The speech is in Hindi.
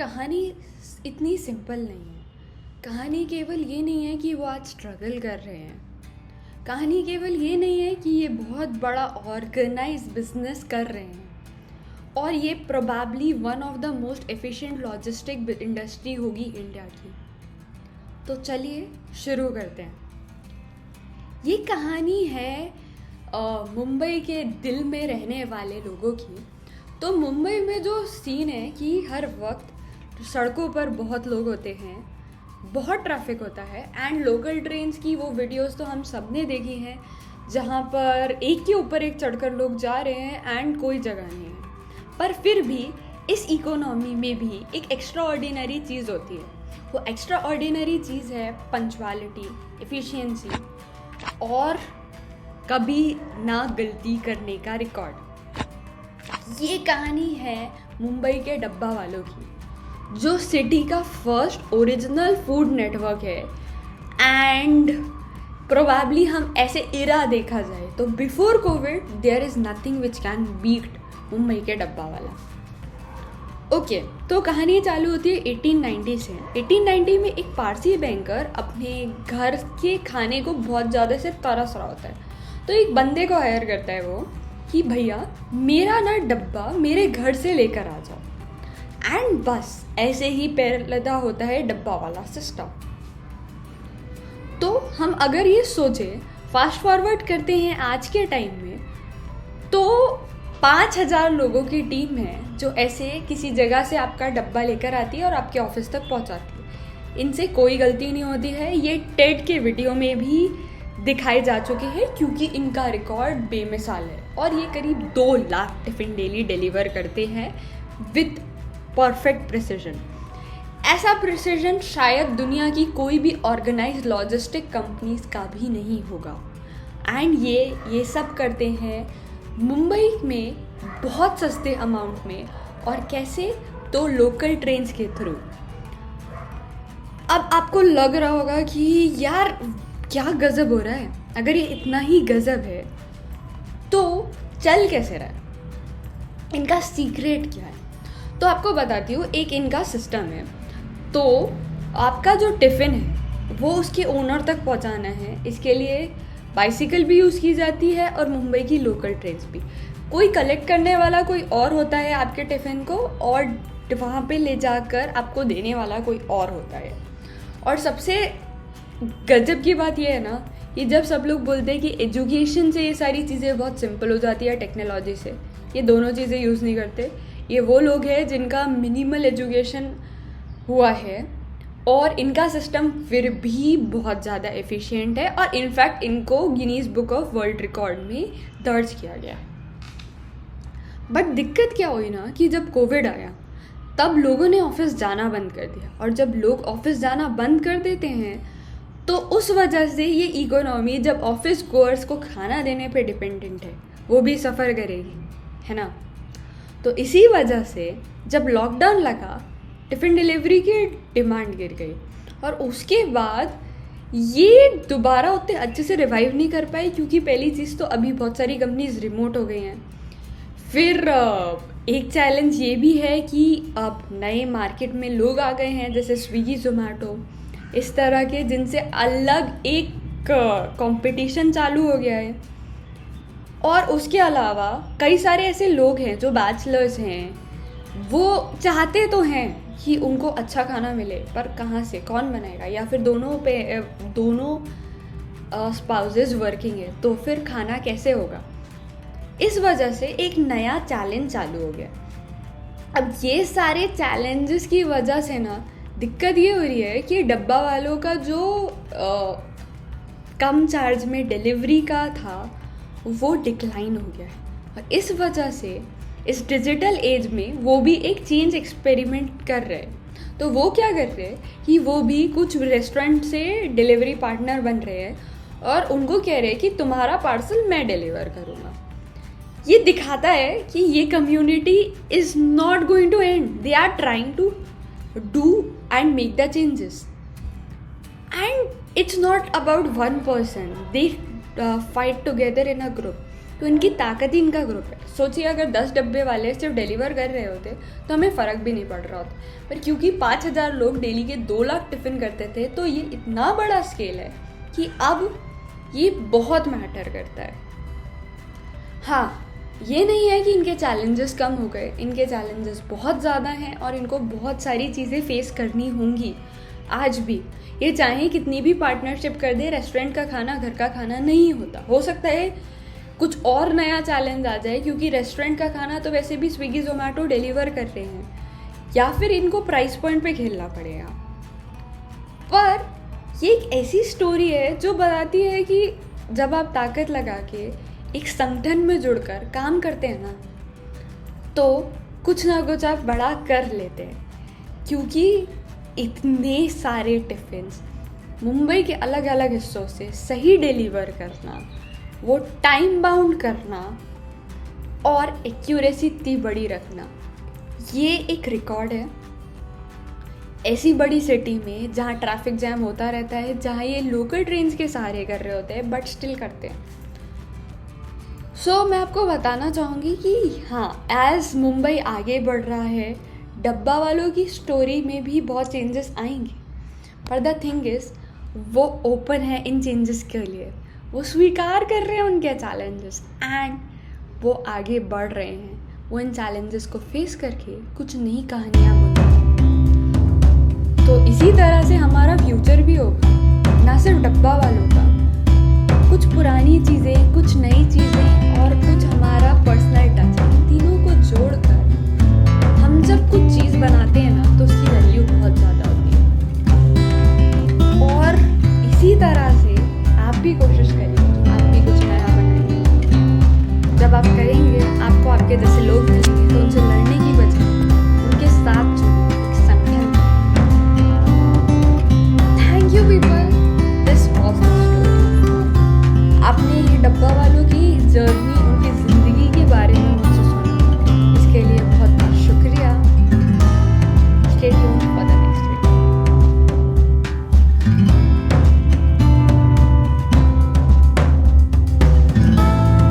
कहानी इतनी सिंपल नहीं है। कहानी केवल ये नहीं है कि वो आज स्ट्रगल कर रहे हैं। कहानी केवल ये नहीं है कि ये बहुत बड़ा ऑर्गेनाइज बिजनेस कर रहे हैं और ये probably one of the most efficient logistic industry होगी इंडिया की। तो चलिए शुरू करते हैं। ये कहानी है मुंबई के दिल में रहने वाले लोगों की। तो मुंबई में जो सीन है कि हर वक्त सड़कों पर बहुत लोग होते हैं, बहुत ट्रैफिक होता है एंड लोकल ट्रेन्स की वो वीडियोस तो हम सब ने देखी हैं जहाँ पर एक के ऊपर एक चढ़कर लोग जा रहे हैं एंड कोई जगह नहीं है। पर फिर भी इस इकोनॉमी में भी एक एक्स्ट्रा ऑर्डिनरी चीज़ होती है। वो एक्स्ट्रा ऑर्डिनरी चीज़ है पंक्चुअलिटी, एफिशिएंसी और कभी ना गलती करने का रिकॉर्ड। ये कहानी है मुंबई के डब्बा वालों की, जो सिटी का फर्स्ट ओरिजिनल फूड नेटवर्क है एंड प्रोबेबली हम ऐसे इरा देखा जाए तो before covid there is nothing which can beat Mumbai के डब्बा वाला। ओके, तो कहानी चालू होती है 1890 से। 1890 में एक पारसी बैंकर अपने घर के खाने को बहुत ज़्यादा से तरस रहा होता है। तो एक बंदे को हायर करता है वो कि भैया मेरा ना डब्बा मेरे घर से लेकर आ जाओ एंड बस ऐसे ही पैदा होता है डब्बा वाला सिस्टम। तो हम अगर ये सोचें, फास्ट फॉरवर्ड करते हैं आज के टाइम में, तो 5000 लोगों की टीम है जो ऐसे किसी जगह से आपका डब्बा लेकर आती है और आपके ऑफिस तक पहुंचाती है। इनसे कोई गलती नहीं होती है। ये टेड के वीडियो में भी दिखाए जा चुके हैं क्योंकि इनका रिकॉर्ड बेमिसाल है और ये करीब 2 लाख टिफ़िन डेली डिलीवर करते हैं विद परफेक्ट प्रिसीजन। ऐसा प्रिसीजन शायद दुनिया की कोई भी ऑर्गेनाइज्ड लॉजिस्टिक कंपनीज का भी नहीं होगा एंड ये सब करते हैं मुंबई में बहुत सस्ते अमाउंट में। और कैसे? तो लोकल ट्रेन्स के थ्रू। अब आपको लग रहा होगा कि यार क्या गज़ब हो रहा है। अगर ये इतना ही गज़ब है तो चल कैसे रहा है, इनका सीक्रेट क्या है? तो आपको बताती हूँ। एक इनका सिस्टम है। तो आपका जो टिफ़िन है वो उसके ओनर तक पहुँचाना है। इसके लिए बाइसिकल भी यूज़ की जाती है और मुंबई की लोकल ट्रेन्स भी। कोई कलेक्ट करने वाला कोई और होता है आपके टिफ़िन को और वहाँ पे ले जाकर आपको देने वाला कोई और होता है। और सबसे गजब की बात यह है ना कि जब सब लोग बोलते हैं कि एजुकेशन से ये सारी चीज़ें बहुत सिंपल हो जाती है टेक्नोलॉजी से, ये दोनों चीज़ें यूज़ नहीं करते। ये वो लोग हैं जिनका मिनिमल एजुकेशन हुआ है और इनका सिस्टम फिर भी बहुत ज़्यादा एफिशिएंट है और इनफैक्ट इनको Guinness book of world record में दर्ज किया गया है। बट दिक्कत क्या हुई ना कि जब कोविड आया तब लोगों ने ऑफिस जाना बंद कर दिया और जब लोग ऑफिस जाना बंद कर देते हैं तो उस वजह से ये इकोनॉमी जब ऑफिस गोअर्स को खाना देने पे डिपेंडेंट है वो भी सफ़र करेगी, है ना। तो इसी वजह से जब लॉकडाउन लगा टिफ़िन डिलीवरी की डिमांड गिर गई और उसके बाद ये दोबारा उतने अच्छे से रिवाइव नहीं कर पाई क्योंकि पहली चीज़ तो अभी बहुत सारी कंपनीज रिमोट हो गई हैं। फिर एक चैलेंज ये भी है कि अब नए मार्केट में लोग आ गए हैं जैसे स्विगी, जोमेटो, इस तरह के, जिनसे अलग एक कंपटीशन चालू हो गया है। और उसके अलावा कई सारे ऐसे लोग हैं जो बैचलर्स हैं, वो चाहते तो हैं कि उनको अच्छा खाना मिले पर कहाँ से, कौन बनाएगा, या फिर दोनों स्पाउसेस वर्किंग है तो फिर खाना कैसे होगा। इस वजह से एक नया चैलेंज चालू हो गया। अब ये सारे चैलेंजेस की वजह से ना दिक्कत ये हो रही है कि डब्बा वालों का जो कम चार्ज में डिलीवरी का था वो डिक्लाइन हो गया है और इस वजह से इस डिजिटल एज में वो भी एक चेंज एक्सपेरिमेंट कर रहे हैं। तो वो क्या कर रहे हैं कि वो भी कुछ रेस्टोरेंट से डिलीवरी पार्टनर बन रहे हैं और उनको कह रहे हैं कि तुम्हारा पार्सल मैं डिलीवर करूँगा। ये दिखाता है कि ये community is not going to end. They are trying to do and make the changes and it's not about one person. They fight together in a group. तो इनकी ताकत ही इनका ग्रुप है। सोचिए अगर 10 डब्बे वाले सिर्फ डिलीवर कर रहे होते तो हमें फ़र्क भी नहीं पड़ रहा होता, पर क्योंकि 5,000 लोग डेली के 2 लाख टिफ़िन करते थे तो ये इतना बड़ा स्केल है कि अब ये बहुत मैटर करता है। हाँ, ये नहीं है कि इनके चैलेंजेस कम हो गए, इनके चैलेंजेस बहुत ज़्यादा हैं और इनको बहुत सारी चीज़ें फेस करनी होंगी आज भी। ये चाहे कितनी भी पार्टनरशिप कर दे, रेस्टोरेंट का खाना घर का खाना नहीं होता। हो सकता है कुछ और नया चैलेंज आ जाए, क्योंकि रेस्टोरेंट का खाना तो वैसे भी स्विगी जोमेटो डिलीवर कर रहे हैं, या फिर इनको प्राइस पॉइंट पे खेलना पड़ेगा। पर ये एक ऐसी स्टोरी है जो बताती है कि जब आप ताकत लगा के एक संगठन में जुड़कर काम करते हैं ना, तो कुछ ना कुछ आप बड़ा कर लेते हैं। क्योंकि इतने सारे टिफ़िन्स मुंबई के अलग अलग हिस्सों से सही डिलीवर करना, वो टाइम बाउंड करना और एक्यूरेसी इतनी बड़ी रखना, ये एक रिकॉर्ड है। ऐसी बड़ी सिटी में जहाँ ट्रैफिक जैम होता रहता है, जहाँ ये लोकल ट्रेन्स के सहारे कर रहे होते हैं बट स्टिल करते हैं। मैं आपको बताना चाहूँगी कि हाँ, एज़ मुंबई आगे बढ़ रहा है, डब्बा वालों की स्टोरी में भी बहुत चेंजेस आएंगे, पर द थिंग इज़ वो ओपन है इन चेंजेस के लिए, वो स्वीकार कर रहे हैं उनके चैलेंजेस एंड वो आगे बढ़ रहे हैं। वो इन चैलेंजेस को फेस करके कुछ नई कहानियाँ बुन रहे हैं। तो इसी तरह से हमारा फ्यूचर भी होगा, ना सिर्फ डब्बा वालों का, कुछ पुरानी चीज़ें, कुछ नई चीज़ें और कुछ हमारा पर्सनल टच, इन तीनों को जोड़कर हम जब कुछ चीज़ बनाते हैं ना, तो उसकी वैल्यू बहुत ज़्यादा होती है।